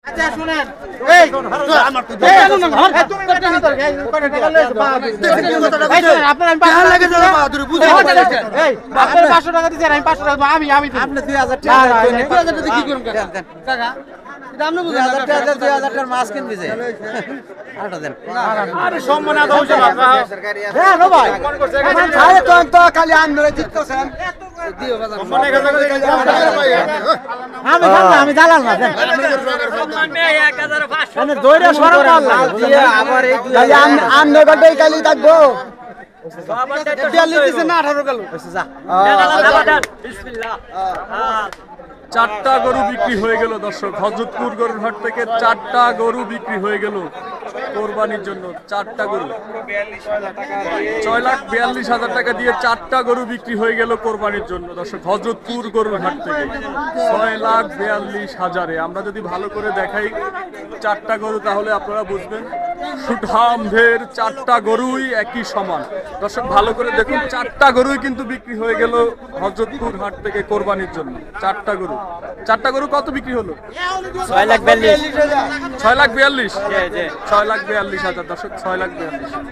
আচ্ছা শুনেন এই আমার তো তুমি কথা না তোর এই কত টাকা লইছো আপনার আমি 500 টাকা দিছি বাহাদুর বুঝে এই আপনার 500 টাকা দিছেন আমি 500 টাকা আমি আপনি 2000 টাকা 2000 টাকা কি করুন কাকা এটা আপনি বুঝেন 2000 টাকার মাছ কিনবি যে আটা দেন আরে সম্মান আদা হইছে বাবা হ্যাঁ নো ভাই ছাড়ে তো খালি আন ধরে জিততেছেন দিও বাজার আমি খান না আমি দালাল না দেন মানে দইরা সরব আল্লাহ দিয়ে আবার এই খালি আন নগলটাই খালি থাকবো 42 দিছে না 18 গেল যা বিসমিল্লাহ চারটা গরু বিক্রি হয়ে গেল দর্শক হযরতপুর গরুর হাট থেকে চারটা গরু বিক্রি হয়ে গেল কোরবানির জন্য চারটা গরু 6,42,000 টাকা দিয়ে চারটা গরু বিক্রি হয়ে গেল কোরবানির জন্য দর্শক হযরতপুর গরুর হাট থেকে 6,42,000-এ আমরা যদি ভালো করে দেখাই চারটা গরু তাহলে আপনারা বুঝবেন সুঠামদের চারটা গরুই একই সমান দর্শক ভালো করে দেখুন চারটা গরুই কিন্তু বিক্রি হয়ে গেল হযরতপুর হাট থেকে কোরবানির জন্য চারটা গরু কত বিক্রি হলো 6,42,000 6,42,000 দর্শক 6,42,000